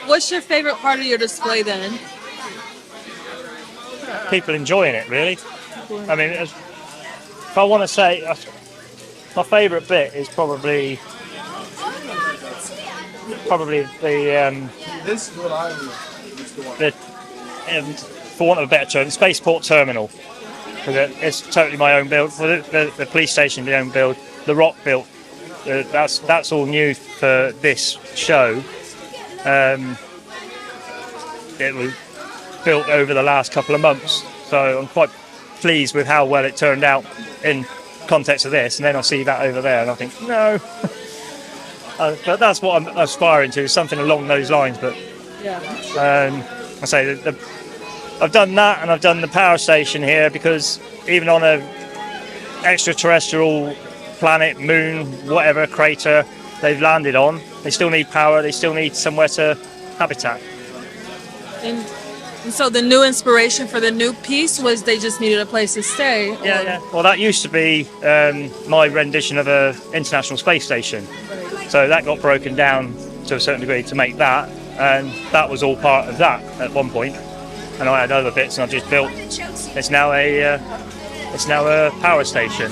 what's your favorite part of your display then? People enjoying it, really. I mean, if I want to say, my favourite bit is probably the for want of a better term, spaceport terminal. Because it's totally my own build. For the police station, my own build. The Rock built. That's all new for this show. It was built over the last couple of months, so I'm quite pleased with how well it turned out in context of this. And then I see that over there, and I think no. But that's what I'm aspiring to, something along those lines. But I say I've done that, and I've done the power station here because even on a extraterrestrial planet, moon, whatever crater they've landed on, they still need power. They still need somewhere to habitat. And so the new inspiration for the new piece was they just needed a place to stay. Yeah. Well, that used to be my rendition of a international space station. So that got broken down to a certain degree to make that, and that was all part of that at one point. And I had other bits, and I've just built. It's now a power station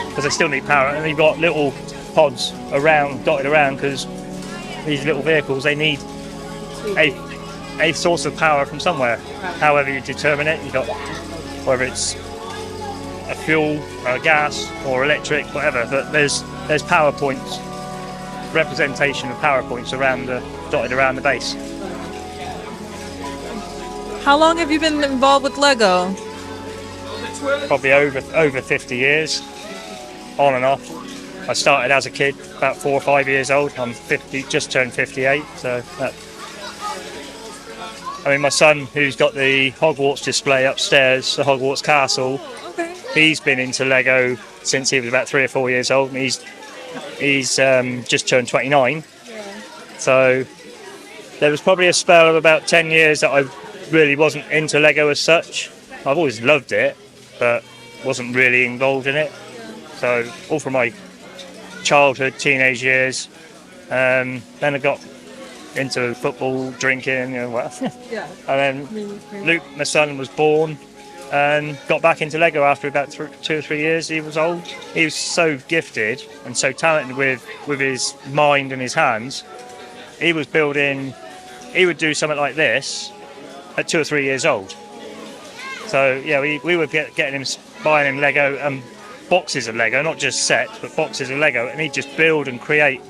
because they still need power, and you've got little pods dotted around because these little vehicles they need a source of power from somewhere. However you determine it, you've got whether it's a fuel, or gas, or electric, whatever. But there's power points, representation of power points dotted around the base. How long have you been involved with Lego? Probably over 50 years, on and off. I started as a kid, about 4 or 5 years old. I'm 50, just turned 58. So, my son, who's got the Hogwarts display upstairs, the Hogwarts Castle, he's been into Lego since he was about 3 or 4 years old, and he's just turned 29. So there was probably a spell of about 10 years that I really wasn't into Lego as such. I've always loved it, but wasn't really involved in it. So all from my childhood, teenage years, then I got into football, drinking, and then Luke, my son, was born and got back into Lego after about 2 or 3 years. He was old. He was so gifted and so talented with his mind and his hands. He would do something like this at 2 or 3 years old. So we were buying him Lego and boxes of Lego, not just sets, but boxes of Lego, and he'd just build and create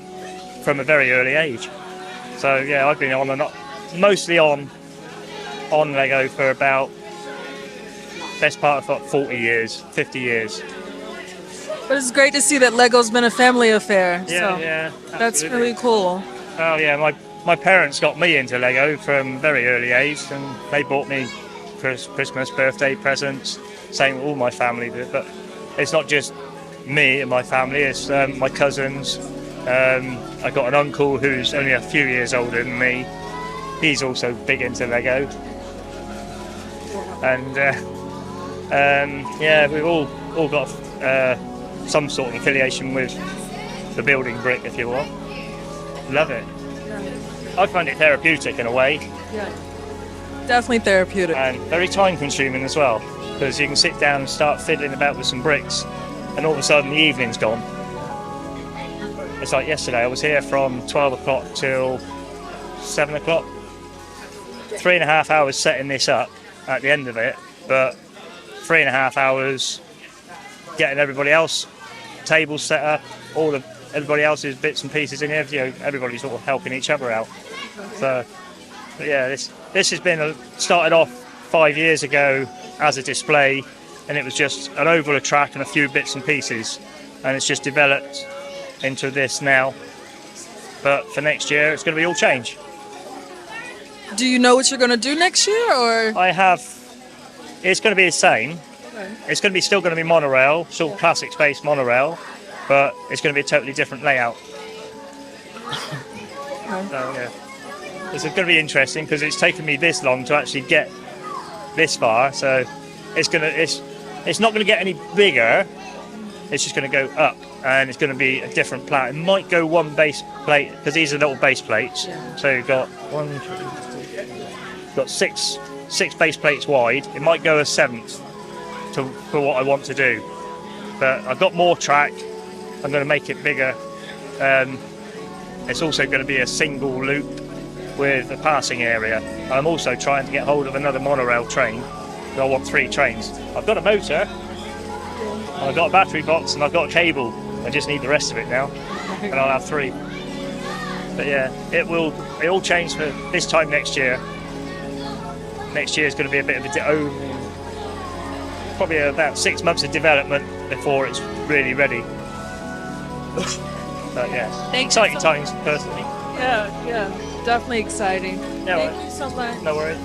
from a very early age. So I've been on and off, mostly on Lego for about best part of 40 years, 50 years. But it's great to see that Lego's been a family affair. Yeah, that's really cool. Oh yeah, my parents got me into Lego from a very early age, and they bought me Christmas, birthday presents. Same with all my family did, but it's not just me and my family. It's my cousins. I got an uncle who's only a few years older than me. He's also big into Lego, and we've all got some sort of affiliation with the building brick, if you want. Love it. I find it therapeutic in a way. Yeah, definitely therapeutic. And very time consuming as well, because you can sit down and start fiddling about with some bricks, and all of a sudden the evening's gone. It's like yesterday, I was here from 12 o'clock till 7 o'clock. 3.5 hours setting this up at the end of it, but 3.5 hours getting everybody else, tables set up, everybody else's bits and pieces in here, everybody's sort of helping each other out. So, this has been started off 5 years ago as a display, and it was just an oval of track and a few bits and pieces, and it's just developed into this now. But for next year, it's going to be all change. Do you know what you're going to do next year, or? It's going to be the same. Okay. It's still going to be monorail, still classic space monorail, but it's going to be a totally different layout. So, it's going to be interesting because it's taken me this long to actually get this far. So it's not going to get any bigger, it's just going to go up, and it's going to be a different plat. It might go one base plate because these are little base plates. Yeah. So you've got six base plates wide. It might go a seventh for what I want to do, but I've got more track. I'm going to make it bigger. It's also going to be a single loop with a passing area. I'm also trying to get hold of another monorail train. I want 3 trains. I've got a motor, I've got a battery box, and I've got a cable. I just need the rest of it now, and I'll have 3. But yeah, it all change for this time next year. Next year is going to be a bit of probably about 6 months of development before it's really ready. But yeah, exciting times personally. Yeah, definitely exciting. No Thank you so much. No worries.